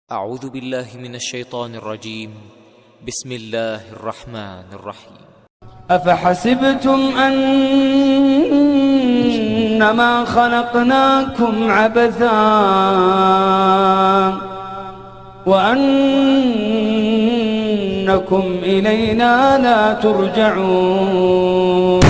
أعوذ بالله من الشيطان الرجيم بسم الله الرحمن الرحيم أفحسبتم أنما خلقناكم عبثا وأنكم إلينا لا ترجعون.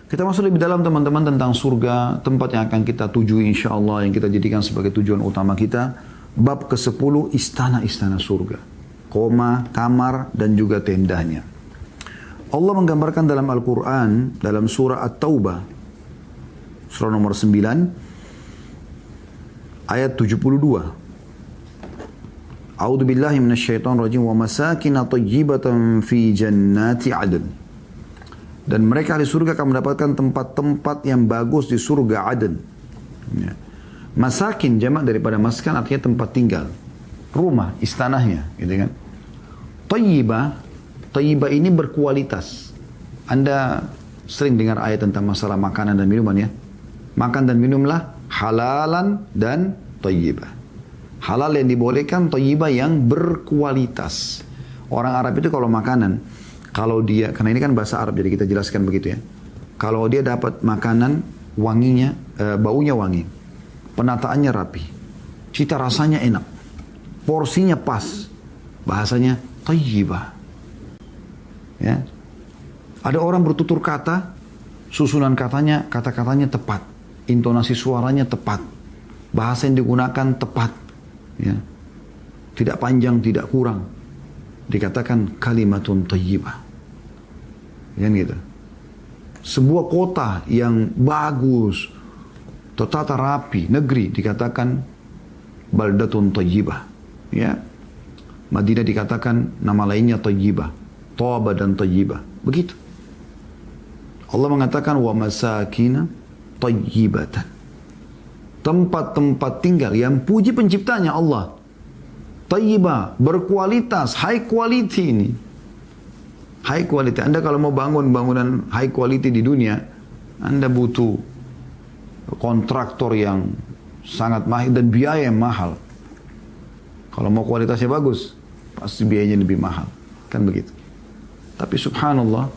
Kita masuk lebih dalam teman-teman tentang surga, tempat yang akan kita tuju insya Allah, yang kita jadikan sebagai tujuan utama kita. Bab ke-10, istana-istana surga. Koma, kamar, dan juga tendanya. Allah menggambarkan dalam Al-Quran, dalam surah At-Taubah, surah nomor 9, ayat 72. A'udzu billahi minasyaitonir rajim, wa masakina thayyibatan fi jannati 'adn. Dan mereka di surga akan mendapatkan tempat-tempat yang bagus di surga Aden. Ya. Masakin jamak daripada maskan, artinya tempat tinggal, rumah, istanahnya, gitu kan. Thayyibah ini berkualitas. Anda sering dengar ayat tentang masalah makanan dan minuman ya. Makan dan minumlah halalan dan thayyibah. Halal yang dibolehkan, thayyibah yang berkualitas. Orang Arab itu kalau makanan, kalau dia, karena ini kan bahasa Arab jadi kita jelaskan begitu ya. Kalau dia dapat makanan wanginya, baunya wangi, penataannya rapi, cita rasanya enak, porsinya pas, bahasanya thayyibah. Ya. Ada orang bertutur kata, susunan katanya, kata-katanya tepat, intonasi suaranya tepat, bahasa yang digunakan tepat, ya. Tidak panjang, tidak kurang. Dikatakan kalimatun thayyibah. Kan gitu. Sebuah kota yang bagus, tertata rapi, negeri dikatakan baldatun thayyibah. Ya. Madinah dikatakan nama lainnya thayyibah, Thaba dan thayyibah. Begitu. Allah mengatakan wa masakina thayyibatan. Tempat-tempat tinggal yang puji penciptanya Allah. Thayyibah, berkualitas, high quality ini. High quality. Anda kalau mau bangun bangunan high quality di dunia, Anda butuh kontraktor yang sangat mahal dan biaya yang mahal. Kalau mau kualitasnya bagus, pasti biayanya lebih mahal. Kan begitu. Tapi subhanallah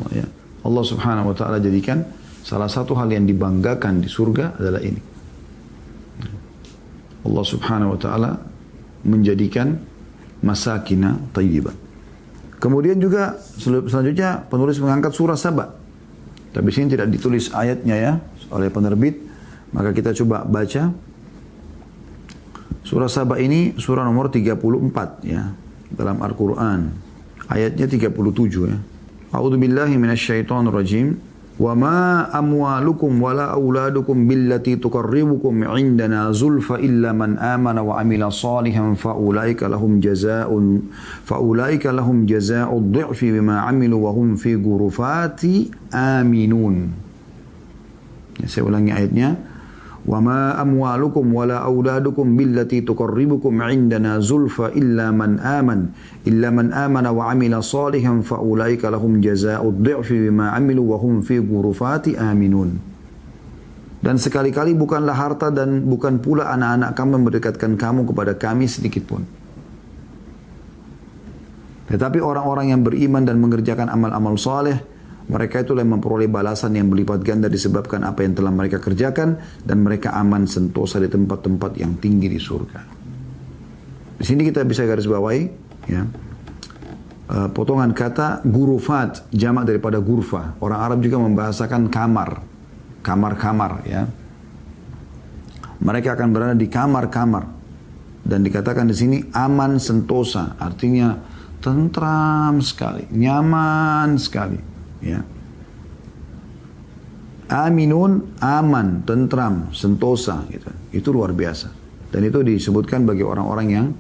ya. Allah subhanahu wa ta'ala jadikan salah satu hal yang dibanggakan di surga adalah ini. Allah subhanahu wa ta'ala menjadikan masakina thayyibah. Kemudian juga selanjutnya penulis mengangkat surah Saba. Tapi sini tidak ditulis ayatnya ya oleh penerbit. Maka kita coba baca. Surah Saba ini surah nomor 34 ya dalam Al-Quran. Ayatnya 37 ya. A'udzu billahi minasyaitonir rajim. Wa ma amwalukum wala auladukum billati tuqarribukum indana zulfa illa man amana wa amila salihan faulaika lahum jazaa'ud dhi'fi bima amilu wa hum fi ghurufati aminun. Ya, saya ulangi ayatnya. Wa ma amwalukum wala auladukum billati tuqarribukum indana zulfa illa man amana wa amila salihan faulaika lahum jazaa'ud dhi'fi bima amilu wa hum fi ghurufati aminun. Dan sekali-kali bukanlah harta dan bukan pula anak-anak kamu mendekatkan kamu kepada kami sedikit pun. Tetapi orang-orang yang beriman dan mengerjakan amal-amal saleh, mereka itulah yang memperoleh balasan yang berlipat ganda disebabkan apa yang telah mereka kerjakan, dan mereka aman sentosa di tempat-tempat yang tinggi di surga. Di sini kita bisa garis bawahi ya, potongan kata gurufat, jamak daripada gurfa. Orang Arab juga membahasakan kamar-kamar ya. Mereka akan berada di kamar-kamar, dan dikatakan di sini aman sentosa, artinya tentram sekali, nyaman sekali. Ya. Aminun, aman, tentram, sentosa gitu. Itu luar biasa. Dan itu disebutkan bagi orang-orang yang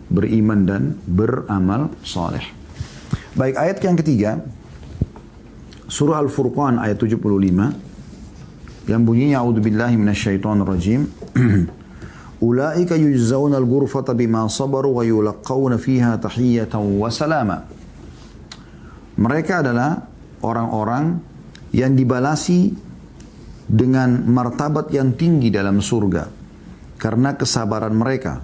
beriman dan beramal saleh. Baik, ayat yang ketiga, surah Al-Furqan ayat 75 yang bunyinya a'udzubillahi minasyaitonir rajim. Ulaika yujzauna al-ghurfata bima sabaru wa yulaqauna fiha tahiyyatan wa salama. Mereka adalah orang-orang yang dibalasi dengan martabat yang tinggi dalam surga karena kesabaran mereka.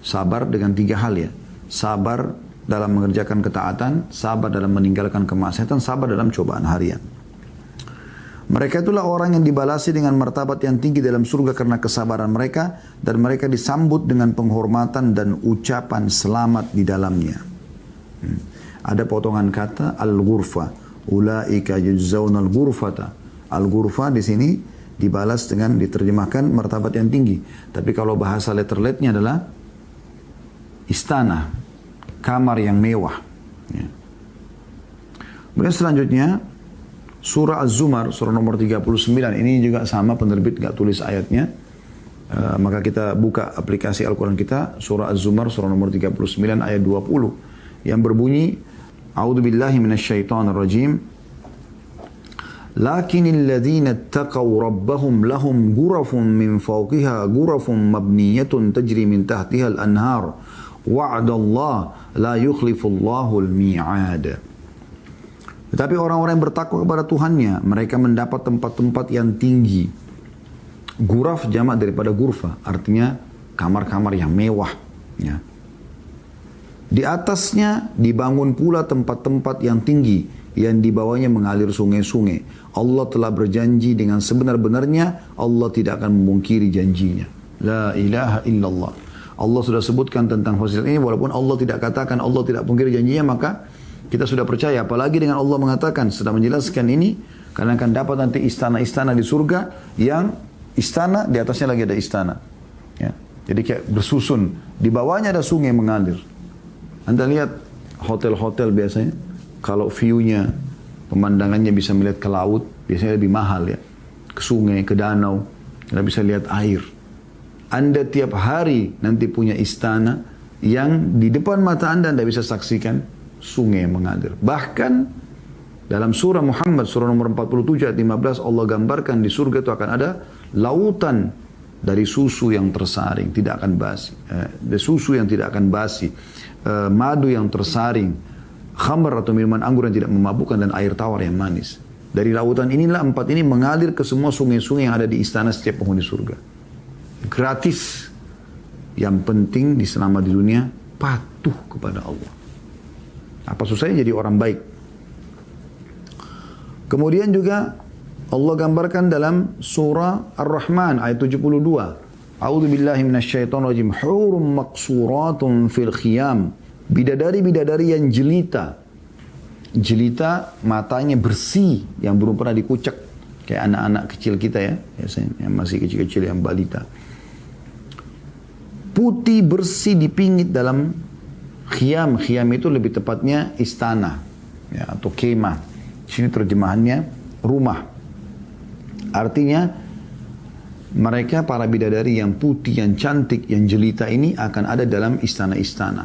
Sabar dengan 3 hal ya. Sabar dalam mengerjakan ketaatan, sabar dalam meninggalkan kemaksiatan, sabar dalam cobaan harian. Mereka itulah orang yang dibalasi dengan martabat yang tinggi dalam surga karena kesabaran mereka, dan mereka disambut dengan penghormatan dan ucapan selamat di dalamnya. Ada potongan kata al-ghurfa, ulaika yujzauna al-ghurfata. Al-ghurfa di sini dibalas dengan diterjemahkan martabat yang tinggi. Tapi kalau bahasa letterletnya adalah istana, kamar yang mewah. Kemudian selanjutnya surah Az-Zumar, surah nomor 39. Ini juga sama, penerbit gak tulis ayatnya. Maka kita buka aplikasi Al-Quran kita, surah Az-Zumar, surah nomor 39 ayat 20. Yang berbunyi, A'udzubillahi minasyaitonirrajim. Lakinil ladzina ittaqaw rabbahum lahum ghurafun min fawqiha ghurafun mabniyatun tajri min tahtiha al-anhar. Wa'adallah la yukhlifullahu al-mi'ad. Tetapi orang-orang yang bertakwa kepada Tuhannya, mereka mendapat tempat-tempat yang tinggi. Guraf jamak daripada gurfa, artinya kamar-kamar yang mewah. Ya. Di atasnya dibangun pula tempat-tempat yang tinggi, yang di bawahnya mengalir sungai-sungai. Allah telah berjanji dengan sebenar-benarnya, Allah tidak akan memungkiri janjinya. La ilaha illallah. Allah sudah sebutkan tentang fasilitas ini, walaupun Allah tidak katakan, Allah tidak memungkiri janjinya, maka kita sudah percaya. Apalagi dengan Allah mengatakan, sudah menjelaskan ini, karena akan dapat nanti istana-istana di surga, yang istana, di atasnya lagi ada istana. Ya. Jadi kayak bersusun, di bawahnya ada sungai mengalir. Anda lihat hotel-hotel biasanya, kalau view-nya, pemandangannya bisa melihat ke laut, biasanya lebih mahal ya. Ke sungai, ke danau, Anda bisa lihat air. Anda tiap hari nanti punya istana yang di depan mata Anda bisa saksikan sungai yang mengalir. Bahkan dalam surah Muhammad, surah nomor 47 ayat 15, Allah gambarkan di surga itu akan ada lautan dari susu yang tersaring, tidak akan basi. Susu yang tidak akan basi. Madu yang tersaring, khamr atau minuman anggur yang tidak memabukkan, dan air tawar yang manis. Dari lautan inilah 4 ini mengalir ke semua sungai-sungai yang ada di istana setiap penghuni surga. Gratis. Yang penting selama di dunia patuh kepada Allah. Apa susahnya jadi orang baik? Kemudian juga Allah gambarkan dalam surah Ar-Rahman ayat 72. A'udzubillahi minasyaitonirrajim. Hurum maqsuratun fil khiyam. Bidadari-bidadari yang jelita. Jelita matanya bersih, yang belum pernah dikucek. Kayak anak-anak kecil kita ya, biasanya yang masih kecil-kecil, yang balita. Putih bersih dipingit dalam khiyam. Khiyam itu lebih tepatnya istana ya, atau kemah. Di sini terjemahannya rumah. Artinya mereka para bidadari yang putih, yang cantik, yang jelita ini akan ada dalam istana-istana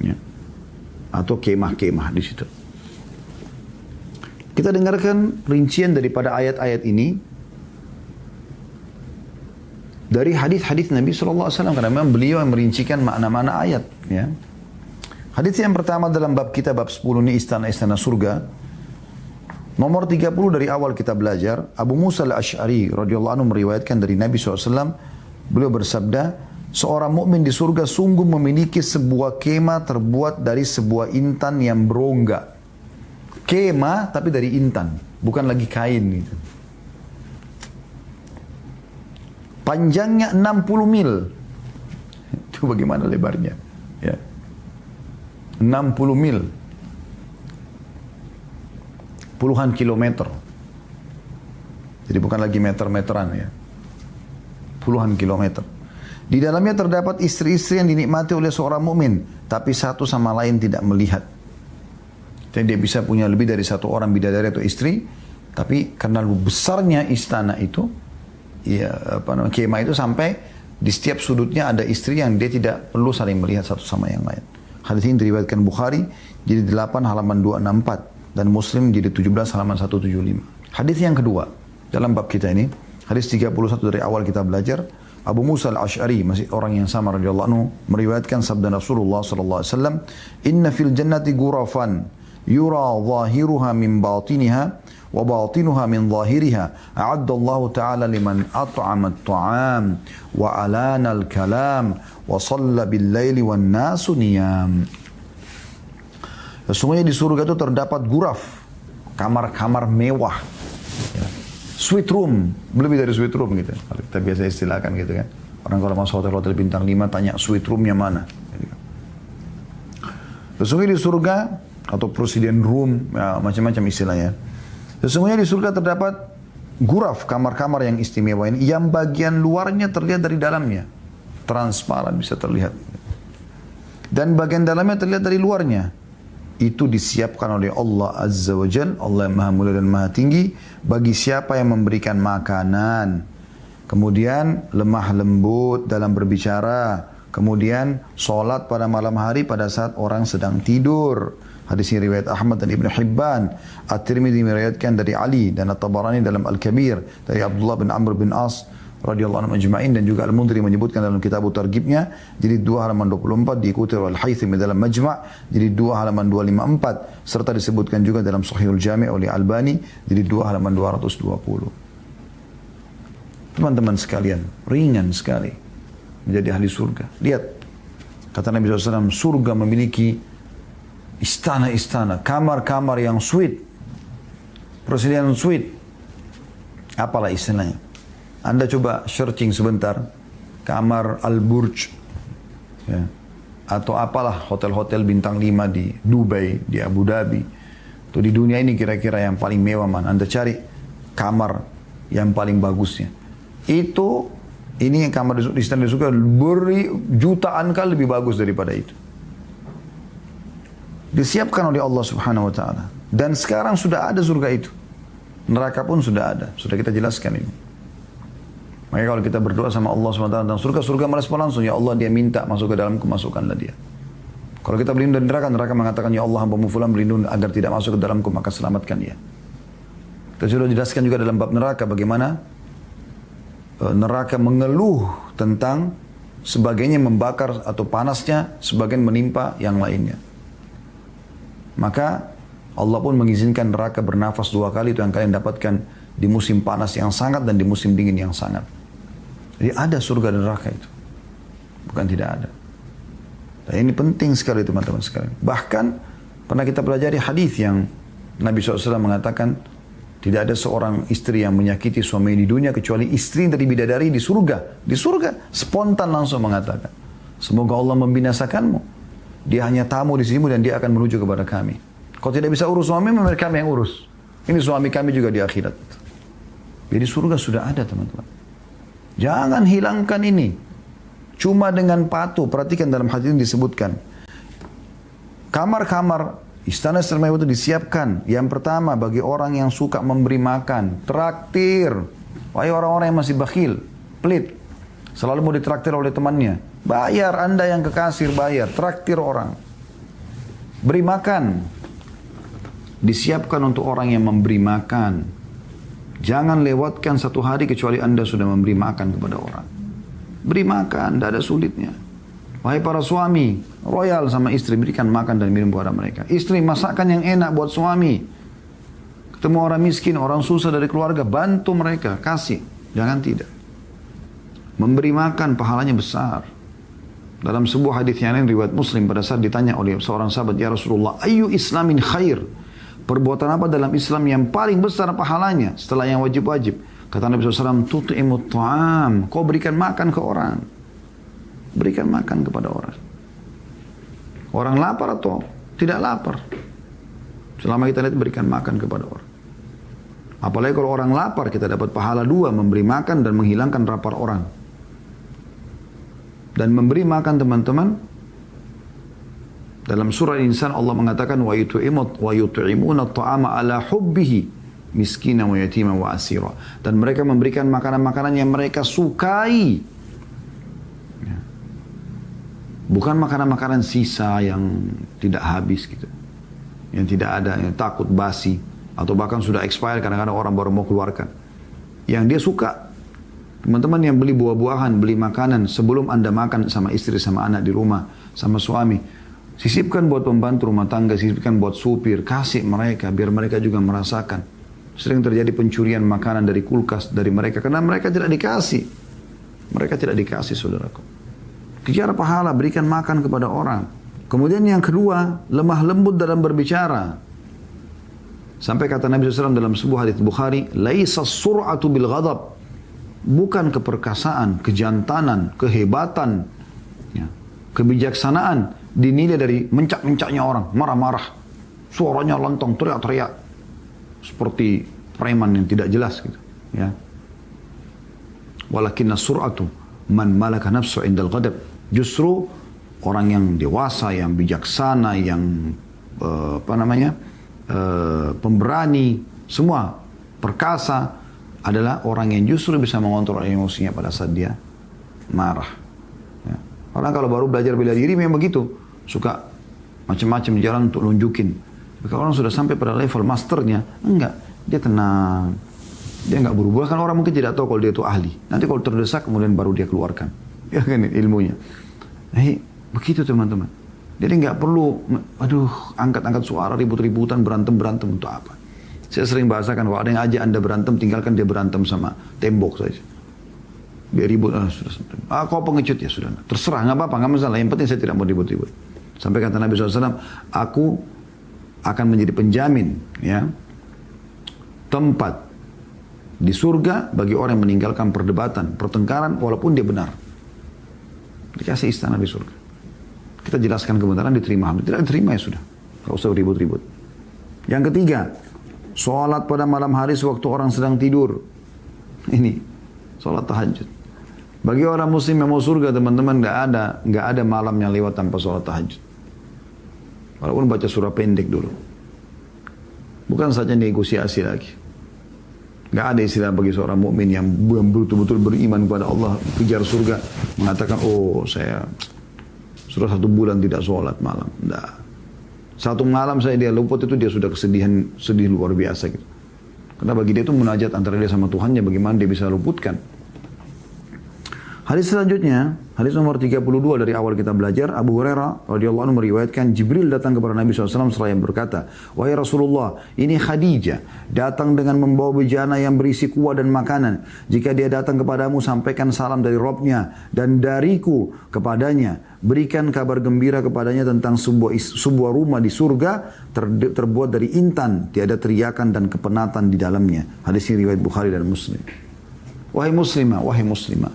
ya, atau kemah-kemah di situ. Kita dengarkan rincian daripada ayat-ayat ini dari hadis-hadis Nabi SAW, karena memang beliau yang merincikan makna-makna ayat ya. Hadis yang pertama dalam bab kita, bab 10 ini, istana-istana surga. Nomor 30 dari awal kita belajar, Abu Musa al-Ash'ari radhiyallahu anhu meriwayatkan dari Nabi SAW, beliau bersabda, seorang mukmin di surga sungguh memiliki sebuah kemah terbuat dari sebuah intan yang berongga. Kemah tapi dari intan, bukan lagi kain gitu. Panjangnya 60 mil. Itu bagaimana lebarnya? Ya. 60 mil. Puluhan kilometer. Jadi bukan lagi meter-meteran ya. Puluhan kilometer. Di dalamnya terdapat istri-istri yang dinikmati oleh seorang mukmin, tapi satu sama lain tidak melihat. Jadi dia bisa punya lebih dari satu orang bidadari atau istri, tapi karena besarnya istana itu, ya kemah itu, sampai di setiap sudutnya ada istri yang dia tidak perlu saling melihat satu sama yang lain. Hadis ini diriwayatkan Bukhari jadi 8 halaman 264 dan Muslim jadi 17 halaman 175. Hadis yang kedua dalam bab kita ini, hadis 31 dari awal kita belajar, Abu Musa al-Ash'ari, masih orang yang sama radhiyallahu anhu, meriwayatkan sabda Rasulullah sallallahu alaihi wasallam, "Inna fil jannati ghurafan yura zahiruha min batiniha wa batinuha min zahiriha. A'addallahu ta'ala liman at'ama at-ta'am wa alana al-kalam wa shalla bil-laili wan nasu niyam. Sesungguhnya di surga itu terdapat guraf, kamar-kamar mewah. Ya. Sweet room, lebih dari sweet room gitu. Kalau kita biasa istilahkan gitu kan. Orang kalau masuk hotel-hotel bintang 5 tanya sweet roomnya mana. Sesungguhnya di surga atau presiden room, ya, macam-macam istilahnya. Sesungguhnya di surga terdapat guraf, kamar-kamar yang istimewa ini, yang bagian luarnya terlihat dari dalamnya, transparan bisa terlihat. Dan bagian dalamnya terlihat dari luarnya. Itu disiapkan oleh Allah Azza wa Jal, Allah yang Maha Mulia dan Maha Tinggi, bagi siapa yang memberikan makanan. Kemudian lemah lembut dalam berbicara. Kemudian solat pada malam hari pada saat orang sedang tidur. Hadis ini riwayat Ahmad dan Ibn Hibban. At-Tirmidzi meriwayatkan dari Ali dan At-Tabarani dalam Al-Kabir dari Abdullah bin Amr bin As radhiyallahu anhu ajma'in, dan juga Al-Mundhiri menyebutkan dalam kitab Targhibnya jadi 2 halaman 24, diikuti oleh Al-Haythami dalam Majma' jadi 2 halaman 254, serta disebutkan juga dalam Sahihul Jami' oleh Albani jadi 2 halaman 220. Teman-teman sekalian, ringan sekali menjadi ahli surga. Lihat, kata Nabi SAW, surga memiliki istana-istana, kamar-kamar yang sweet, presiden sweet. Apalah istilahnya? Anda coba searching sebentar, kamar Al-Burj, ya, atau apalah hotel-hotel bintang 5 di Dubai, di Abu Dhabi. Tuh di dunia ini kira-kira yang paling mewah mana? Anda cari kamar yang paling bagusnya. Ini yang kamar di istana di surga beri jutaan kali lebih bagus daripada itu. Disiapkan oleh Allah Subhanahu wa taala. Dan sekarang sudah ada surga itu. Neraka pun sudah ada. Sudah kita jelaskan ini. Maka kalau kita berdoa sama Allah Subhanahu wa taala tentang surga, surga merespon langsung, ya Allah, dia minta masuk ke dalamku, masukkanlah dia. Kalau kita berlindung dari neraka, neraka mengatakan, ya Allah, hamba-Mu fulan berlindung agar tidak masuk ke dalamku, maka selamatkan dia. Kita sudah jelaskan juga dalam bab neraka bagaimana neraka mengeluh tentang sebagainya membakar atau panasnya, sebagian menimpa yang lainnya. Maka Allah pun mengizinkan neraka bernafas 2 kali, itu yang kalian dapatkan di musim panas yang sangat dan di musim dingin yang sangat. Jadi ada surga dan neraka itu. Bukan tidak ada. Dan ini penting sekali teman-teman sekalian. Bahkan pernah kita pelajari hadis yang Nabi SAW mengatakan, tidak ada seorang istri yang menyakiti suami di dunia kecuali istri dari bidadari di surga. Di surga spontan langsung mengatakan, semoga Allah membinasakanmu. Dia hanya tamu di sini dan dia akan menuju kepada kami. Kalau tidak bisa urus suami, mereka kami yang urus. Ini suami kami juga di akhirat. Jadi surga sudah ada teman-teman. Jangan hilangkan ini. Cuma dengan patuh. Perhatikan dalam hadis ini disebutkan. Kamar-kamar istana mewah itu disiapkan. Yang pertama bagi orang yang suka memberi makan. Traktir. Wahai orang-orang yang masih bakhil. Pelit. Selalu mau ditraktir oleh temannya. Bayar, Anda yang ke kasir bayar. Traktir orang. Beri makan. Disiapkan untuk orang yang memberi makan. Jangan lewatkan 1 hari kecuali Anda sudah memberi makan kepada orang. Beri makan, tidak ada sulitnya. Wahai para suami, royal sama istri, berikan makan dan minum kepada mereka. Istri, masakan yang enak buat suami. Ketemu orang miskin, orang susah dari keluarga, bantu mereka, kasih. Jangan tidak. Memberi makan, pahalanya besar. Dalam sebuah hadis yang lain, riwayat Muslim, pada saat ditanya oleh seorang sahabat, ya Rasulullah, ayu islamin khair? Perbuatan apa dalam Islam yang paling besar pahalanya setelah yang wajib-wajib? Kata Nabi SAW, tut'imut ta'am. Kau berikan makan ke orang. Berikan makan kepada orang. Orang lapar atau tidak lapar. Selama kita lihat berikan makan kepada orang. Apalagi kalau orang lapar, kita dapat pahala 2, memberi makan dan menghilangkan lapar orang. Dan memberi makan teman-teman, dalam surah Insan Allah mengatakan wa yut'imuna at-ta'ama ala hubbihi miskina wa yatima wa asira. Dan mereka memberikan makanan-makanan yang mereka sukai. Bukan makanan-makanan sisa yang tidak habis gitu. Yang tidak ada, yang takut basi. Atau bahkan sudah expired, kadang-kadang orang baru mau keluarkan. Yang dia suka. Teman-teman yang beli buah-buahan, beli makanan sebelum Anda makan sama istri, sama anak di rumah, sama suami. Sisipkan buat pembantu rumah tangga, sisipkan buat supir, kasih mereka biar mereka juga merasakan. Sering terjadi pencurian makanan dari kulkas dari mereka karena mereka tidak dikasih. Mereka tidak dikasih, saudaraku. Kejar pahala, berikan makan kepada orang. Kemudian yang kedua, lemah lembut dalam berbicara. Sampai kata Nabi SAW dalam sebuah hadits Bukhari, laisa sur'atu bil ghadab. Bukan keperkasaan, kejantanan, kehebatan, ya, kebijaksanaan dinilai dari mencak-mencaknya orang, marah-marah, suaranya lantang, teriak-teriak, seperti preman yang tidak jelas gitu. Ya. Walakinna sur'atu man malaka nafsu indal ghadab. Justru orang yang dewasa, yang bijaksana, yang pemberani, semua perkasa adalah orang yang justru bisa mengontrol emosinya pada saat dia marah. Ya. Orang kalau baru belajar bela diri memang begitu, suka macam-macam di jalan untuk nunjukin. Tapi kalau orang sudah sampai pada level masternya, enggak, dia tenang, dia enggak buru-buru. Kan orang mungkin tidak tahu kalau dia itu ahli. Nanti kalau terdesak kemudian baru dia keluarkan, ya kan ilmunya. Begitu teman-teman. Jadi nggak perlu, angkat-angkat suara, ribut-ributan, berantem-berantem untuk apa? Saya sering bahasakan, kalau ada yang ajak Anda berantem, tinggalkan dia berantem sama tembok saja. Biar ribut, sudah. Kau pengecut, ya sudah. Terserah, nggak apa-apa, nggak masalah. Yang penting saya tidak mau ribut-ribut. Sampai kata Nabi SAW, aku akan menjadi penjamin, ya, tempat di surga bagi orang yang meninggalkan perdebatan, pertengkaran, walaupun dia benar. Dikasih istana di surga. Kita jelaskan kebenaran, diterima. Tidak diterima ya sudah. Tidak usah ribut-ribut. Yang ketiga, sholat pada malam hari sewaktu orang sedang tidur. Ini, sholat tahajud. Bagi orang muslim yang mau surga, teman-teman, nggak ada malam yang lewat tanpa sholat tahajud. Walaupun baca surah pendek dulu. Bukan saja negosiasi lagi. Nggak ada istilah bagi seorang mukmin yang betul-betul beriman kepada Allah, kejar surga, mengatakan, oh saya sudah 1 bulan tidak sholat malam. Nggak. 1 malam saya dia luput itu dia sudah kesedihan, sedih luar biasa gitu. Karena bagi dia itu munajat antara dia sama Tuhannya, bagaimana dia bisa luputkan. Hadis selanjutnya, hadis nomor 32 dari awal kita belajar, Abu Hurairah radhiyallahu anhu meriwayatkan Jibril datang kepada Nabi SAW seraya berkata, wahai Rasulullah, ini Khadijah datang dengan membawa bejana yang berisi kuah dan makanan. Jika dia datang kepadamu, sampaikan salam dari Robnya dan dariku kepadanya. Berikan kabar gembira kepadanya tentang sebuah rumah di surga terbuat dari intan, tiada teriakan dan kepenatan di dalamnya. Hadis ini riwayat Bukhari dan Muslim. Wahai muslimah, wahai muslimah,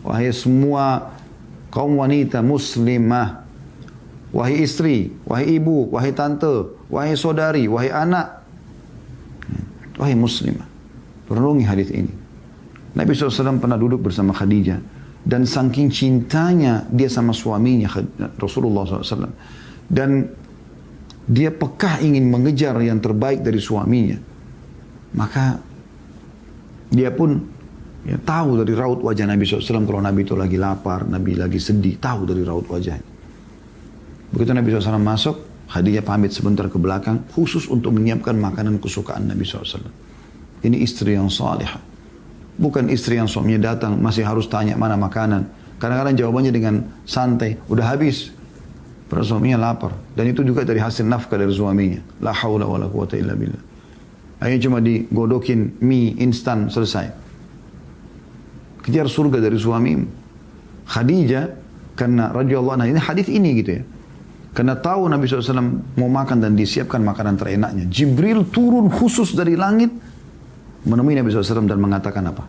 wahai semua kaum wanita muslimah, wahai istri, wahai ibu, wahai tante, wahai saudari, wahai anak, wahai muslimah, renungi hadis ini. Nabi SAW pernah duduk bersama Khadijah. Dan saking cintanya dia sama suaminya Rasulullah SAW. Dan dia pekah ingin mengejar yang terbaik dari suaminya. Maka dia pun ya, tahu dari raut wajah Nabi SAW kalau Nabi itu lagi lapar, Nabi lagi sedih, tahu dari raut wajahnya. Begitu Nabi SAW masuk, Khadijah pamit sebentar ke belakang khusus untuk menyiapkan makanan kesukaan Nabi SAW. Ini istri yang salihah. Bukan istri yang suaminya datang masih harus tanya mana makanan. Kadang-kadang jawabannya dengan santai, udah habis. Padahal suaminya lapar. Dan itu juga dari hasil nafkah dari suaminya. La haula wa la quwata illa billah. Akhirnya cuma digodokin mie instan, selesai. Kejar surga dari suamimu. Khadijah, karena radhiyallahu anha, ini hadis ini gitu ya. Karena tahu Nabi SAW mau makan dan disiapkan makanan terenaknya. Jibril turun khusus dari langit menemui Nabi SAW dan mengatakan apa?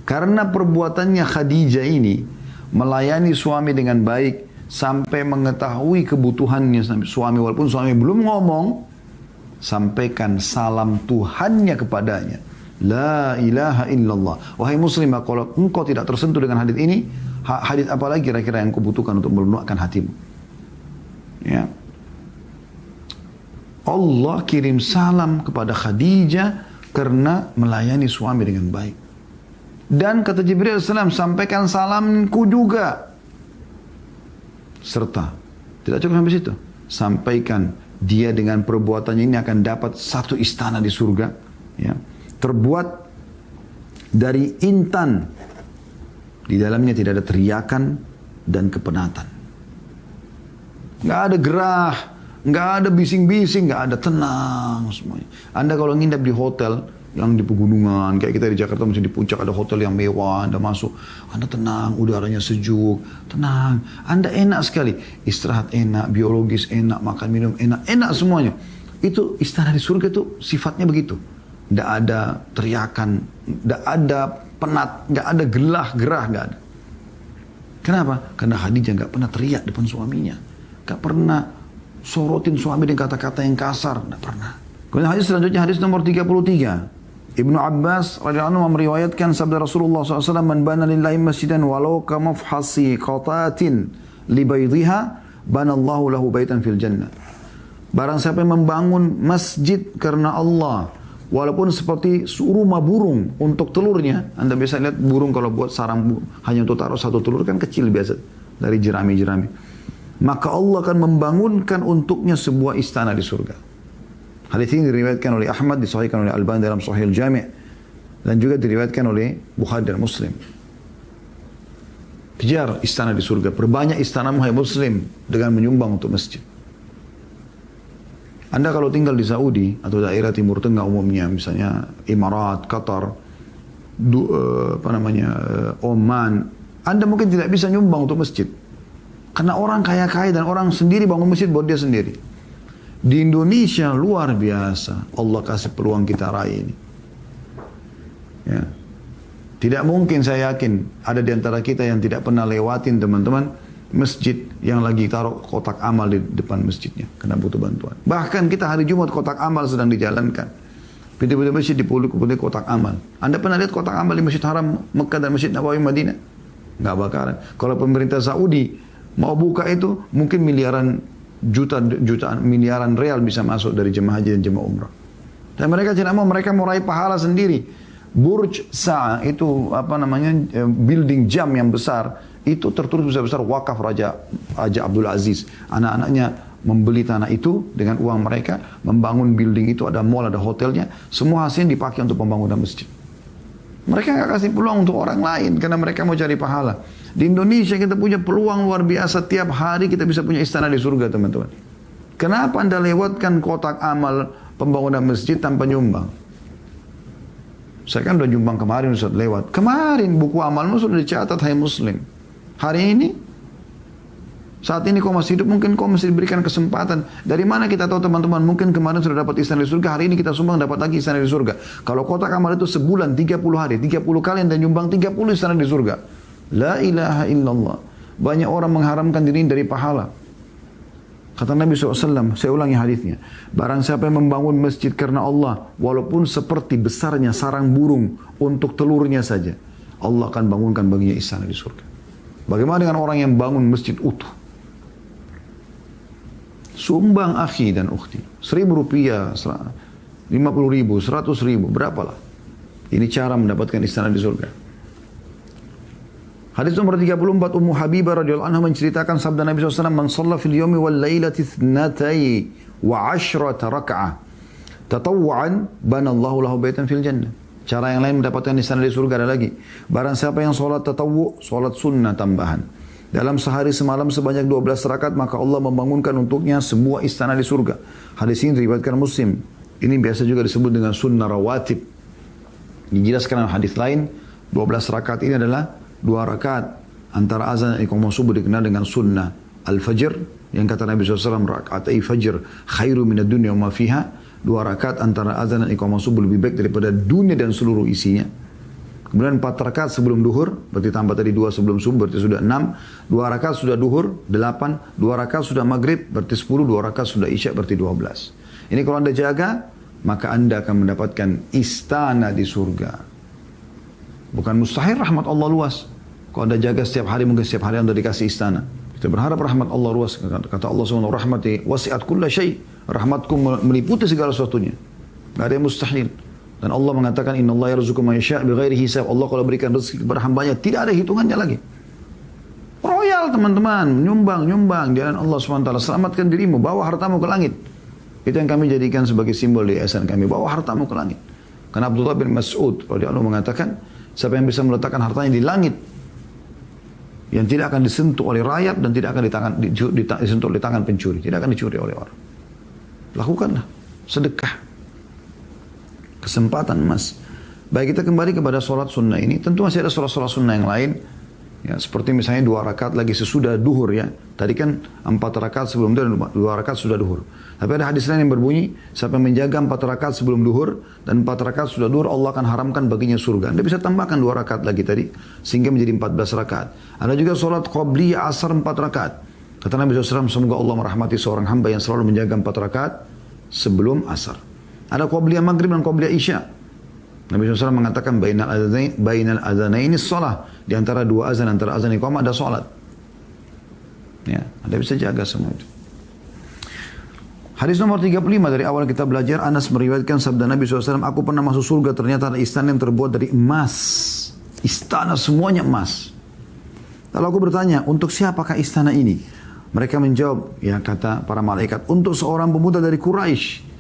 Karena perbuatannya Khadijah ini melayani suami dengan baik sampai mengetahui kebutuhannya suami, walaupun suami belum ngomong, sampaikan salam Tuhannya kepadanya. La ilaha illallah. Wahai muslimah, kalau engkau tidak tersentuh dengan hadis ini, hadis apa lagi kira-kira yang kau butuhkan untuk melunakkan hatimu? Ya. Allah kirim salam kepada Khadijah karena melayani suami dengan baik. Dan kata Jibril AS, sampaikan salamku juga. Serta, tidak cukup sampai situ. Sampaikan dia dengan perbuatannya ini akan dapat 1 istana di surga. Ya, terbuat dari intan. Di dalamnya tidak ada teriakan dan kepenatan. Nggak ada gerah. Nggak ada bising-bising, nggak ada, tenang semuanya. Anda kalau nginap di hotel, yang di pegunungan, kayak kita di Jakarta mesti di puncak ada hotel yang mewah, Anda masuk, Anda tenang, udaranya sejuk, tenang, Anda enak sekali, istirahat enak, biologis enak, makan minum enak, enak semuanya. Itu istana di surga itu sifatnya begitu. Tidak ada teriakan, tidak ada penat, nggak ada gelah gerah, nggak ada. Kenapa? Karena Khadijah nggak pernah teriak depan suaminya, nggak pernah sorotin suami dengan kata-kata yang kasar, nggak pernah. Kemudian hadis selanjutnya, hadis nomor 33. Ibnu Abbas radhiyallahu anhu meriwayatkan sabda Rasulullah SAW, "Man bana lillahi masjidan walau ka mafhasi qatatin li baydhiha, banallahu lahu baitan fil jannah." Barang siapa yang membangun masjid karena Allah, walaupun seperti rumah burung untuk telurnya. Anda bisa lihat burung kalau buat sarang hanya untuk taruh satu telur kan kecil biasa dari jerami-jerami. Maka Allah akan membangunkan untuknya sebuah istana di surga. Hadis ini diriwayatkan oleh Ahmad, disahihkan oleh Albani dalam Sahih Al-Jami' dan juga diriwayatkan oleh Bukhari dan Muslim. Kejar istana di surga, perbanyak istanamu hai Muslim dengan menyumbang untuk masjid. Anda kalau tinggal di Saudi atau daerah Timur Tengah umumnya, misalnya Emirat, Qatar, Oman, Anda mungkin tidak bisa nyumbang untuk masjid. Karena orang kaya-kaya dan orang sendiri bangun masjid buat dia sendiri. Di Indonesia luar biasa Allah kasih peluang kita raih ini. Ya. Tidak mungkin, saya yakin ada di antara kita yang tidak pernah lewatin teman-teman masjid yang lagi taruh kotak amal di depan masjidnya karena butuh bantuan. Bahkan kita hari Jumat kotak amal sedang dijalankan. Pintu-pintu masjid dipulik-pulik kotak amal. Anda pernah lihat kotak amal di Masjid Haram Mekah dan Masjid Nabawi Madinah? Nggak bakaran. Kalau pemerintah Saudi mau buka itu mungkin jutaan miliaran real bisa masuk dari jemaah haji dan jemaah umrah. Dan mereka tidak mau, mereka mau raih pahala sendiri. Burj Sa'ah itu building jam yang besar, itu tertulis besar-besar wakaf Raja Abdul Aziz. Anak-anaknya membeli tanah itu dengan uang mereka, membangun building itu, ada mall, ada hotelnya, semua hasilnya dipakai untuk pembangunan masjid. Mereka nggak kasih peluang untuk orang lain karena mereka mau cari pahala. Di Indonesia kita punya peluang luar biasa, tiap hari kita bisa punya istana di surga teman-teman. Kenapa Anda lewatkan kotak amal pembangunan masjid tanpa nyumbang? Saya kan udah nyumbang kemarin, Ustaz, lewat. Kemarin buku amalmu sudah dicatat, hai Muslim. Hari ini, saat ini kau masih hidup, mungkin kau masih diberikan kesempatan. Dari mana kita tahu teman-teman, mungkin kemarin sudah dapat istana di surga, hari ini kita sumbang dapat lagi istana di surga. Kalau kotak amal itu sebulan 30 hari, 30 kali Anda nyumbang 30 istana di surga. La ilaha illallah. Banyak orang mengharamkan diri dari pahala. Kata Nabi SAW, saya ulangi hadisnya. Barang siapa yang membangun masjid karena Allah, walaupun seperti besarnya sarang burung untuk telurnya saja, Allah akan bangunkan baginya istana di surga. Bagaimana dengan orang yang bangun masjid utuh? Sumbang akhi dan ukhti. 1.000 rupiah, 50.000, 100.000, berapalah. Ini cara mendapatkan istana di surga. Hadis nomor 34, Ummu Habibah radhiyallahu anha menceritakan sabda Nabi SAW, "Man shalla fil yawmi wal lailati 12 raka'ah tatawwu'an banallahu lahu baitan fil jannah." Cara yang lain mendapatkan istana di surga ada lagi. Barang siapa yang salat tatawwu', salat sunnah tambahan, dalam sehari semalam sebanyak 12 rakaat, maka Allah membangunkan untuknya sebuah istana di surga. Hadis ini diriwayatkan Muslim. Ini biasa juga disebut dengan sunnah rawatib. Dijelaskan dalam hadis lain, 12 rakaat ini adalah 2 rakaat antara azan dan iqamah subuh dikenal dengan sunnah al-fajr, yang kata Nabi SAW, rakaatai fajr khairu minad dunya wa ma fiha. 2 rakaat antara azan dan iqamah subuh lebih baik daripada dunia dan seluruh isinya. Kemudian 4 rakaat sebelum duhur, berarti tambah tadi 2 sebelum subuh, berarti sudah 6. 2 rakaat sudah duhur, 8. 2 rakaat sudah maghrib, berarti 10. 2 rakaat sudah isya, berarti 12. Ini kalau Anda jaga, maka Anda akan mendapatkan istana di surga. Bukan mustahil, rahmat Allah luas. Kalau Anda jaga setiap hari, mungkin setiap hari Anda dikasih istana. Kita berharap rahmat Allah luas. Kata Allah SWT, rahmati wasi'at kulla syai'. Rahmatku meliputi segala sesuatunya. Tidak ada yang mustahil. Dan Allah mengatakan, Inna Allah yarzuqu man yasha' bighairi hisab. Allah kalau berikan rezeki kepada hambanya, tidak ada hitungannya lagi. Royal teman-teman, nyumbang di jalan Allah SWT. Selamatkan dirimu, bawa hartamu ke langit. Itu yang kami jadikan sebagai simbol di yayasan kami. Bawa hartamu ke langit. Karena Abdullah bin Mas'ud radhiyallahu mengatakan, siapa yang bisa meletakkan hartanya di langit, yang tidak akan disentuh oleh rayap dan tidak akan disentuh oleh tangan pencuri, tidak akan dicuri oleh orang. Lakukanlah sedekah. Kesempatan emas. Baik, kita kembali kepada sholat sunnah ini. Tentu masih ada sholat-sholat sunnah yang lain. Ya, seperti misalnya 2 rakaat lagi sesudah duhur ya. Tadi kan 4 rakaat sebelum itu dan 2 rakaat sudah duhur. Tapi ada hadis lain yang berbunyi, siapa yang menjaga 4 rakaat sebelum duhur dan 4 rakaat sudah duhur, Allah akan haramkan baginya surga. Anda bisa tambahkan 2 rakaat lagi tadi, sehingga menjadi 14 rakaat. Ada juga sholat qabliyah asar 4 rakaat. Kata Nabi SAW, semoga Allah merahmati seorang hamba yang selalu menjaga 4 rakaat sebelum asar. Ada qabliyah maghrib dan qabliyah isya. Nabi SAW mengatakan bainal adzanaini shalah, di antara 2 azan, antara azan iqamah ada salat. Ya, Anda bisa jaga semua itu. Hadis nomor 35 dari awal kita belajar, Anas meriwayatkan sabda Nabi SAW, aku pernah masuk surga, ternyata ada istana yang terbuat dari emas. Istana semuanya emas. Lalu aku bertanya, untuk siapakah istana ini? Mereka menjawab, ya kata para malaikat, untuk seorang pemuda dari Quraisy.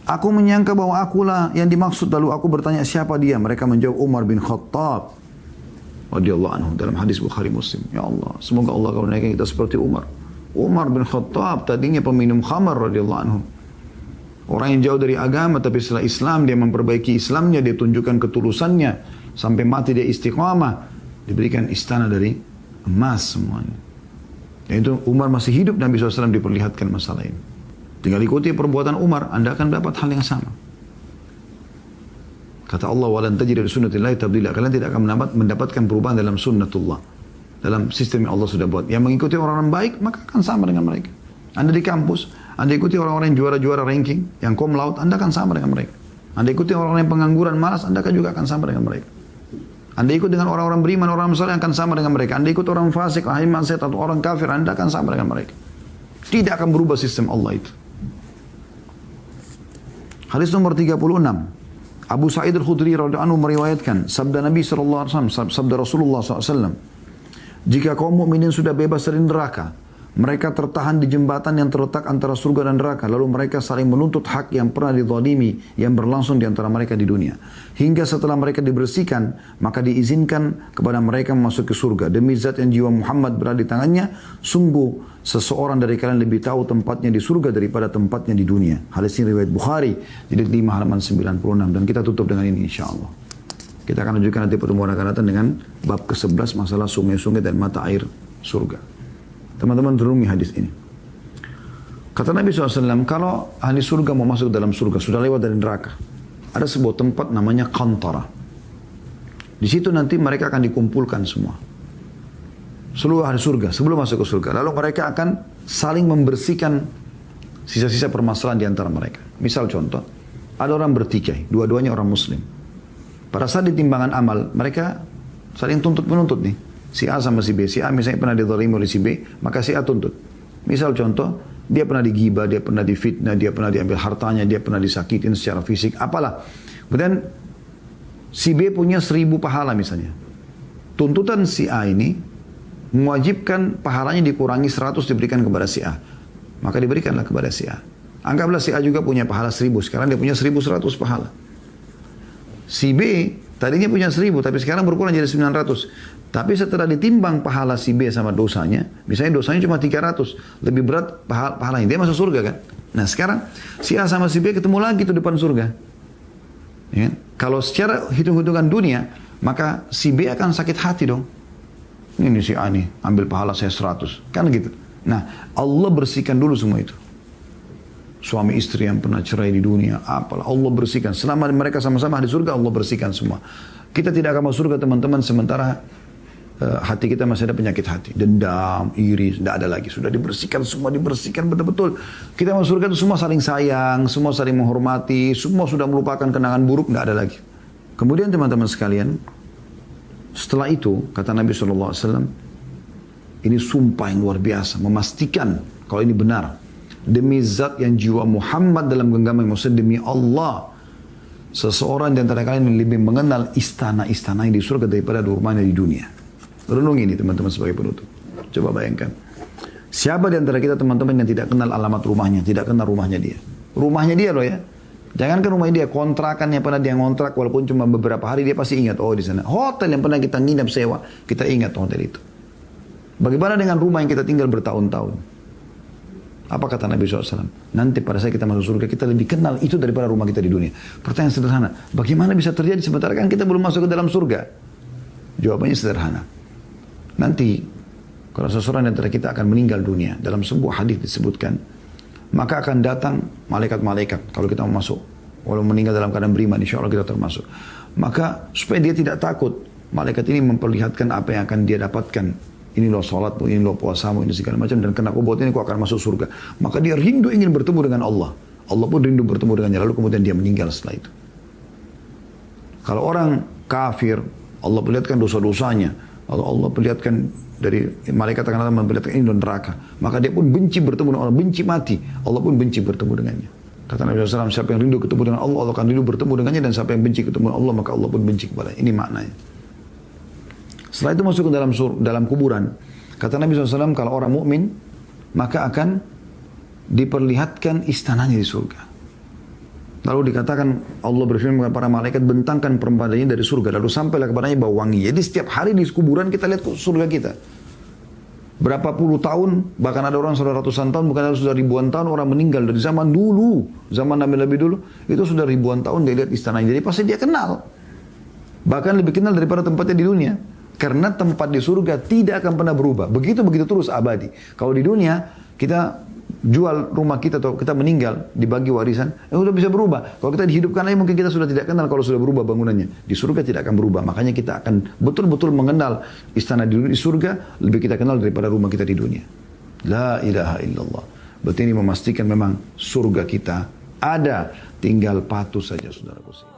Aku menyangka bahwa akulah yang dimaksud, lalu aku bertanya siapa dia? Mereka menjawab Umar bin Khattab radhiyallahu anhu, dalam hadis Bukhari Muslim. Ya Allah, semoga Allah karuniakan kita seperti Umar. Umar bin Khattab tadinya peminum khamar radhiyallahu anhu. Orang yang jauh dari agama, tapi setelah Islam dia memperbaiki Islamnya, dia tunjukkan ketulusannya sampai mati dia istiqamah, diberikan istana dari emas semuanya. Dan itu Umar masih hidup, Nabi SAW diperlihatkan masalah ini. Tinggal ikuti perbuatan Umar, Anda akan dapat hal yang sama. Kata Allah, walan tajida li sunnatillahi tabdila. Kalian tidak akan mendapatkan perubahan dalam sunnatullah, dalam sistem yang Allah sudah buat. Yang mengikuti orang-orang baik, maka akan sama dengan mereka. Anda di kampus, Anda ikuti orang-orang yang juara-juara ranking, yang cum laude, Anda akan sama dengan mereka. Anda ikuti orang-orang yang pengangguran, malas, Anda juga akan sama dengan mereka. Anda ikut dengan orang-orang beriman, orang saleh akan sama dengan mereka. Anda ikut orang fasik, ahli maksiat atau orang kafir, Anda akan sama dengan mereka. Tidak akan berubah sistem Allah itu. Hadis nomor 36. Abu Sa'id Al-Khudri radhiyallahu anhu meriwayatkan sabda Nabi sallallahu alaihi wasallam, sabda Rasulullah SAW, jika kaum mukminin sudah bebas dari neraka, mereka tertahan di jembatan yang terletak antara surga dan neraka, lalu mereka saling menuntut hak yang pernah dizalimi yang berlangsung di antara mereka di dunia. Hingga setelah mereka dibersihkan, maka diizinkan kepada mereka memasuki surga. Demi zat yang jiwa Muhammad berada di tangannya, sungguh seseorang dari kalian lebih tahu tempatnya di surga daripada tempatnya di dunia. Hadis ini riwayat Bukhari, jilid 5 halaman 96, dan kita tutup dengan ini insyaallah. Kita akan lanjutkan nanti pertemuan akan datang dengan bab ke-11 masalah sungai-sungai dan mata air surga. Teman-teman renungi hadis ini. Kata Nabi SAW, kalau ahli surga mau masuk dalam surga, sudah lewat dari neraka, ada sebuah tempat namanya Qantara. Di situ nanti mereka akan dikumpulkan semua, seluruh ahli surga sebelum masuk ke surga. Lalu mereka akan saling membersihkan sisa-sisa permasalahan di antara mereka. Misal contoh, ada orang bertikai, dua-duanya orang muslim. Pada saat ditimbangan amal, mereka saling tuntut-menuntut nih. Si A sama si B. Si A misalnya pernah dizalimi oleh si B, maka si A tuntut. Misal contoh, dia pernah digibah, dia pernah difitnah, dia pernah diambil hartanya, dia pernah disakitin secara fisik, apalah. Kemudian si B punya 1000 pahala misalnya. Tuntutan si A ini mewajibkan pahalanya dikurangi 100 diberikan kepada si A. Maka diberikanlah kepada si A. Anggaplah si A juga punya pahala 1000, sekarang dia punya 1100 pahala. Si B tadinya punya 1000, tapi sekarang berkurang jadi 900. Tapi setelah ditimbang pahala si B sama dosanya, misalnya dosanya cuma 300, lebih berat pahalanya, dia masuk surga kan? Nah sekarang si A sama si B ketemu lagi tuh depan surga. Ya, kalau secara hitung-hitungan dunia, maka si B akan sakit hati dong. Ini si A nih, ambil pahala saya 100, kan gitu. Nah Allah bersihkan dulu semua itu. Suami istri yang pernah cerai di dunia, apalah Allah bersihkan. Selama mereka sama-sama di surga, Allah bersihkan semua. Kita tidak akan masuk surga teman-teman, sementara hati kita masih ada penyakit hati, dendam, iri, tidak ada lagi. Sudah dibersihkan semua, dibersihkan betul-betul. Kita masuk surga itu semua saling sayang, semua saling menghormati, semua sudah melupakan kenangan buruk, tidak ada lagi. Kemudian teman-teman sekalian, setelah itu kata Nabi SAW, ini sumpah yang luar biasa, memastikan kalau ini benar. Demi zat yang jiwa Muhammad dalam genggaman, maksudnya demi Allah, seseorang di antara kalian yang lebih mengenal istana-istana yang di surga daripada rumahnya di dunia. Renungi ini teman-teman sebagai penutup. Coba bayangkan. Siapa di antara kita teman-teman yang tidak kenal alamat rumahnya, tidak kenal rumahnya dia. Rumahnya dia loh ya. Jangankan rumahnya dia, kontrakan yang pernah dia ngontrak walaupun cuma beberapa hari, dia pasti ingat, oh di sana. Hotel yang pernah kita nginap sewa, kita ingat hotel itu. Bagaimana dengan rumah yang kita tinggal bertahun-tahun? Apa kata Nabi SAW? Nanti pada saat kita masuk surga, kita lebih kenal itu daripada rumah kita di dunia. Pertanyaan sederhana, bagaimana bisa terjadi sementara kan kita belum masuk ke dalam surga? Jawabannya sederhana. Nanti, kalau seseorang di antara kita akan meninggal dunia, dalam sebuah hadis disebutkan, maka akan datang malaikat-malaikat, kalau kita mau masuk, walau meninggal dalam keadaan beriman, insya Allah kita termasuk. Maka supaya dia tidak takut, malaikat ini memperlihatkan apa yang akan dia dapatkan. Ini loh sholatmu, ini loh puasamu, ini segala macam. Dan kena kau buat ini, kau akan masuk surga. Maka dia rindu ingin bertemu dengan Allah. Allah pun rindu bertemu dengannya. Lalu kemudian dia meninggal setelah itu. Kalau orang kafir, Allah perlihatkan dosa-dosanya. Allah perlihatkan dari malaikat akan datang memperlihatkan ini neraka. Maka dia pun benci bertemu dengan Allah, benci mati. Allah pun benci bertemu dengannya. Kata Nabi SAW, siapa yang rindu ketemu dengan Allah, Allah akan rindu bertemu dengannya. Dan siapa yang benci ketemu dengan Allah, maka Allah pun benci kepada. Ini maknanya. Setelah itu masuk ke dalam kuburan. Kata Nabi SAW, kalau orang mukmin maka akan diperlihatkan istananya di surga. Lalu dikatakan, Allah berfirman kepada para malaikat, bentangkan permadaninya dari surga. Lalu sampailah kepadanya bau wangi. Jadi setiap hari di kuburan kita lihat surga kita. Berapa puluh tahun, bahkan ada orang sudah ratusan tahun, bukan ada sudah ribuan tahun orang meninggal dari zaman dulu. Zaman Nabi lebih dulu, itu sudah ribuan tahun dia lihat istananya. Jadi pasti dia kenal. Bahkan lebih kenal daripada tempatnya di dunia. Karena tempat di surga tidak akan pernah berubah. Begitu-begitu terus abadi. Kalau di dunia, kita jual rumah kita atau kita meninggal, dibagi warisan, sudah bisa berubah. Kalau kita dihidupkan lagi, mungkin kita sudah tidak kenal kalau sudah berubah bangunannya. Di surga tidak akan berubah. Makanya kita akan betul-betul mengenal istana di surga, lebih kita kenal daripada rumah kita di dunia. La ilaha illallah. Berarti ini memastikan memang surga kita ada. Tinggal patuh saja, saudaraku.